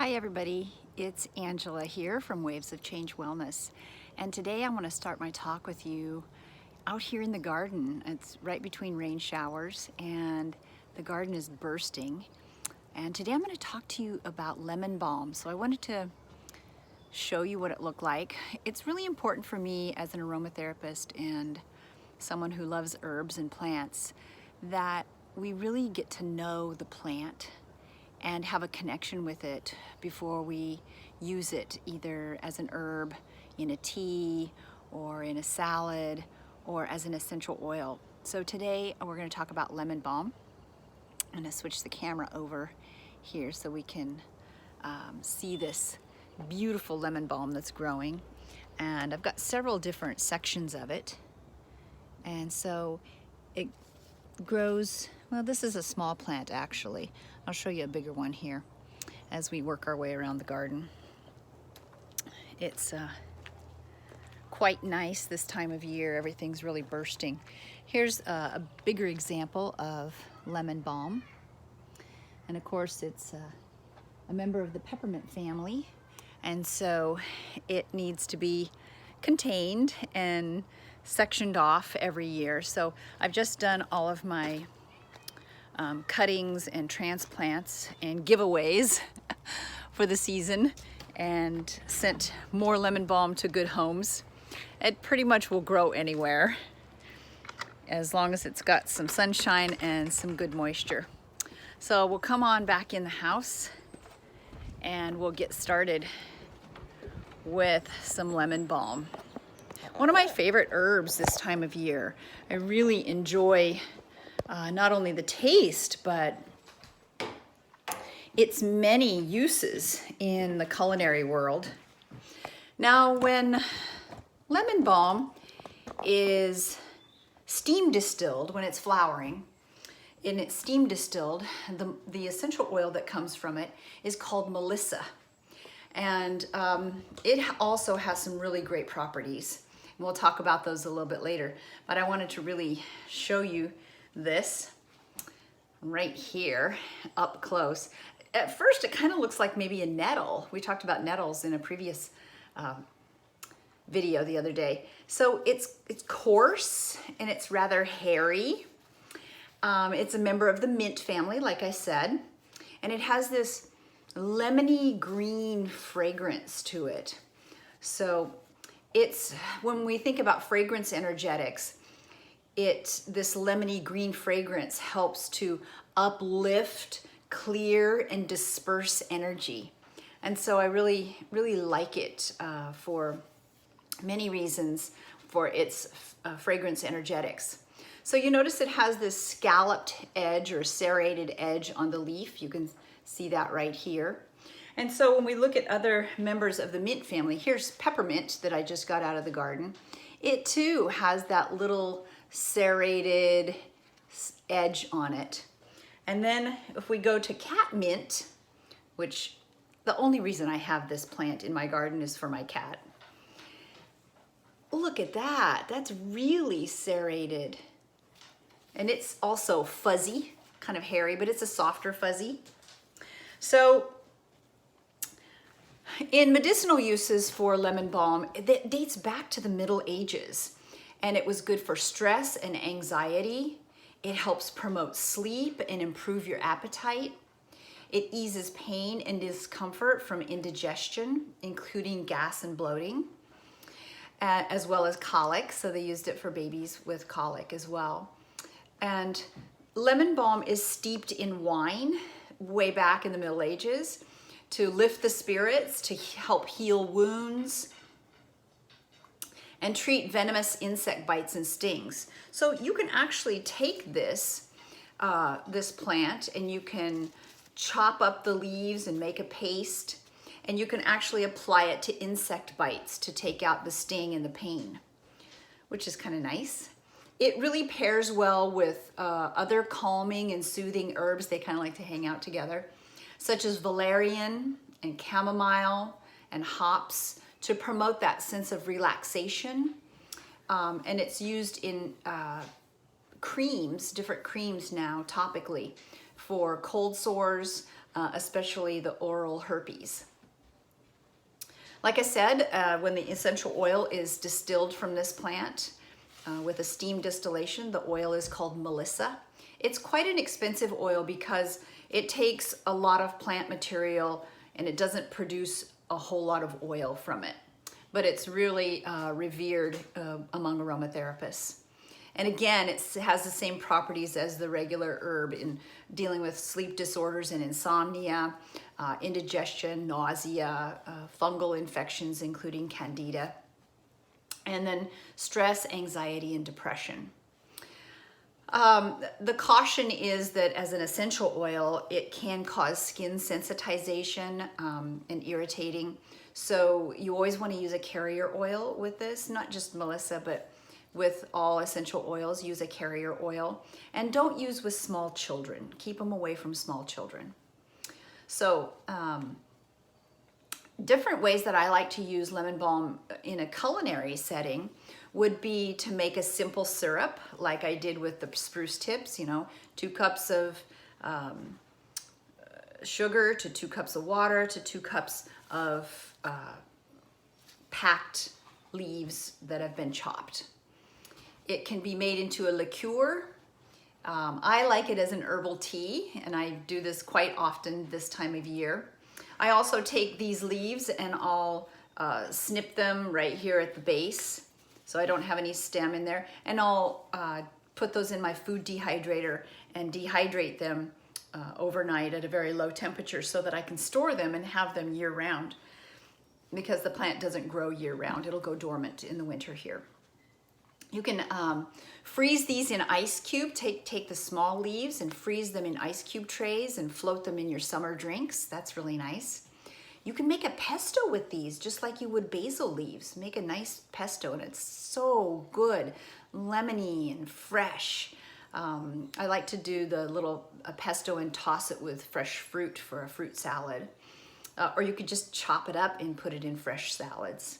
Hi everybody, it's Angela here from Waves of Change Wellness, and today I want to start my talk with you out here in the garden. It's right between rain showers and the garden is bursting, and today I'm going to talk to you about lemon balm. So I wanted to show you what it looked like. It's really important for me as an aromatherapist and someone who loves herbs and plants that we really get to know the plant and have a connection with it before we use it, either as an herb in a tea or in a salad or as an essential oil. So today we're going to talk about lemon balm. I'm going to switch the camera over here so we can see this beautiful lemon balm that's growing. And I've got several different sections of it. And so it grows, well, this is a small plant actually. I'll show you a bigger one here as we work our way around the garden. It's quite nice this time of year. Everything's really bursting. Here's a bigger example of lemon balm. And of course it's a member of the peppermint family. And so it needs to be contained and sectioned off every year. So I've just done all of my cuttings and transplants and giveaways for the season and sent more lemon balm to good homes. It pretty much will grow anywhere as long as it's got some sunshine and some good moisture. So we'll come on back in the house and we'll get started with some lemon balm. One of my favorite herbs this time of year. I really enjoy not only the taste, but its many uses in the culinary world. Now, when lemon balm is steam distilled, when it's flowering, and it's steam distilled, the essential oil that comes from it is called melissa. And it also has some really great properties. We'll talk about those a little bit later, but I wanted to really show you this right here up close. At first it kind of looks like maybe a nettle. We talked about nettles in a previous video the other day. So it's coarse and it's rather hairy. It's a member of the mint family, like I said, and it has this lemony green fragrance to it. So it's, when we think about fragrance energetics, this lemony green fragrance helps to uplift, clear, and disperse energy. And so I really, really like it for many reasons for its fragrance energetics. So you notice it has this scalloped edge or serrated edge on the leaf. You can see that right here. And so when we look at other members of the mint family, here's peppermint that I just got out of the garden. It too has that little serrated edge on it. And then if we go to catmint, which the only reason I have this plant in my garden is for my cat. Look at that, that's really serrated. And it's also fuzzy, kind of hairy, but it's a softer fuzzy. So in medicinal uses for lemon balm, it dates back to the Middle Ages, and it was good for stress and anxiety. It helps promote sleep and improve your appetite. It eases pain and discomfort from indigestion, including gas and bloating, as well as colic. So they used it for babies with colic as well. And lemon balm is steeped in wine way back in the Middle Ages to lift the spirits, to help heal wounds, and treat venomous insect bites and stings. So you can actually take this plant and you can chop up the leaves and make a paste, and you can actually apply it to insect bites to take out the sting and the pain, which is kind of nice. It really pairs well with other calming and soothing herbs. They kind of like to hang out together, such as valerian and chamomile and hops, to promote that sense of relaxation. And it's used in creams, different creams now topically, for cold sores, especially the oral herpes. Like I said, when the essential oil is distilled from this plant with a steam distillation, the oil is called Melissa. It's quite an expensive oil because it takes a lot of plant material and it doesn't produce a whole lot of oil from it. But it's really revered among aromatherapists. And again, it has the same properties as the regular herb in dealing with sleep disorders and insomnia, indigestion, nausea, fungal infections, including candida, and then stress, anxiety, and depression. The caution is that as an essential oil, it can cause skin sensitization and irritating. So you always want to use a carrier oil with this, not just Melissa, but with all essential oils, use a carrier oil. And don't use with small children. Keep them away from small children. So different ways that I like to use lemon balm in a culinary setting would be to make a simple syrup like I did with the spruce tips, 2 cups of sugar to 2 cups of water to 2 cups of packed leaves that have been chopped. It can be made into a liqueur. I like it as an herbal tea, and I do this quite often this time of year. I also take these leaves and I'll snip them right here at the base so I don't have any stem in there, and I'll put those in my food dehydrator and dehydrate them overnight at a very low temperature so that I can store them and have them year round, because the plant doesn't grow year round. It'll go dormant in the winter here. You can freeze these in ice cube. Take the small leaves and freeze them in ice cube trays and float them in your summer drinks. That's really nice. You can make a pesto with these just like you would basil leaves. Make a nice pesto and it's so good, lemony and fresh. I like to do the little pesto and toss it with fresh fruit for a fruit salad. Or you could just chop it up and put it in fresh salads.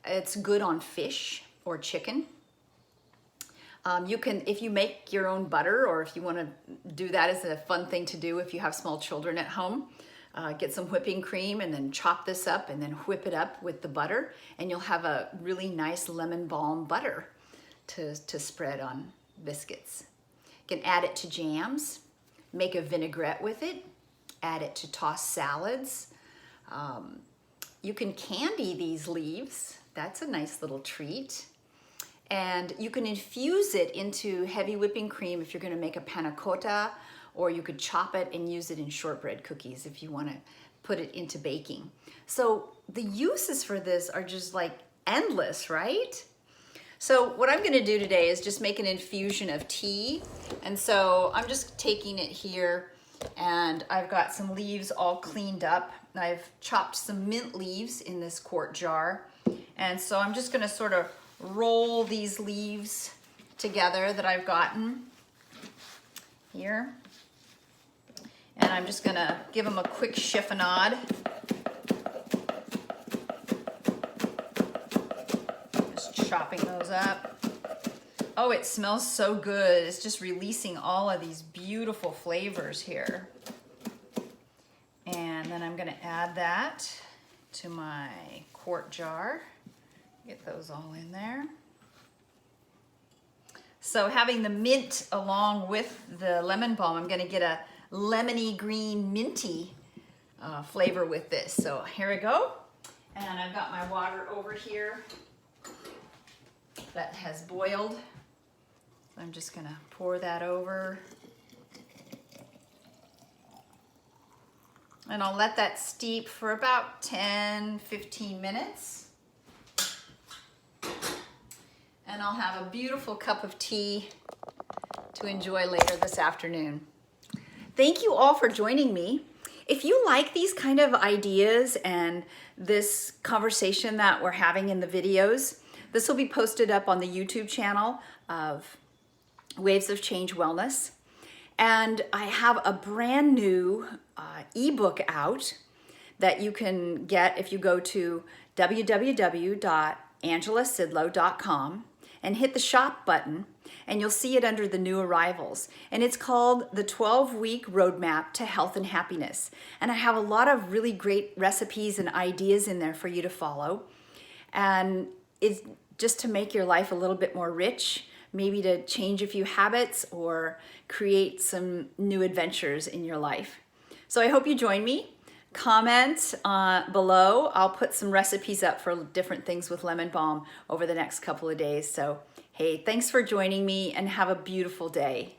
It's good on fish or chicken. You can, if you make your own butter, or if you want to do that as a fun thing to do if you have small children at home, get some whipping cream and then chop this up and then whip it up with the butter, and you'll have a really nice lemon balm butter to spread on biscuits. You can add it to jams, make a vinaigrette with it, add it to tossed salads. You can candy these leaves. That's a nice little treat. And you can infuse it into heavy whipping cream if you're going to make a panna cotta, or you could chop it and use it in shortbread cookies if you want to put it into baking. So the uses for this are just like endless, right? So what I'm going to do today is just make an infusion of tea. And so I'm just taking it here, and I've got some leaves all cleaned up. I've chopped some mint leaves in this quart jar. And so I'm just going to sort of roll these leaves together that I've gotten here. And I'm just going to give them a quick chiffonade. Just chopping those up. Oh, it smells so good. It's just releasing all of these beautiful flavors here. And then I'm going to add that to my quart jar. Get those all in there. So having the mint along with the lemon balm, I'm going to get a lemony green minty flavor with this. So here we go. And I've got my water over here that has boiled. So I'm just going to pour that over. And I'll let that steep for about 10-15 minutes. And I'll have a beautiful cup of tea to enjoy later this afternoon. Thank you all for joining me. If you like these kind of ideas and this conversation that we're having in the videos, this will be posted up on the YouTube channel of Waves of Change Wellness. And I have a brand new ebook out that you can get if you go to www.angelasidlow.com and hit the shop button, and you'll see it under the new arrivals. And it's called the 12-week roadmap to health and happiness. And I have a lot of really great recipes and ideas in there for you to follow. And it's just to make your life a little bit more rich, maybe to change a few habits or create some new adventures in your life. So I hope you join me. Comment below. I'll put some recipes up for different things with lemon balm over the next couple of days. So, hey, thanks for joining me and have a beautiful day.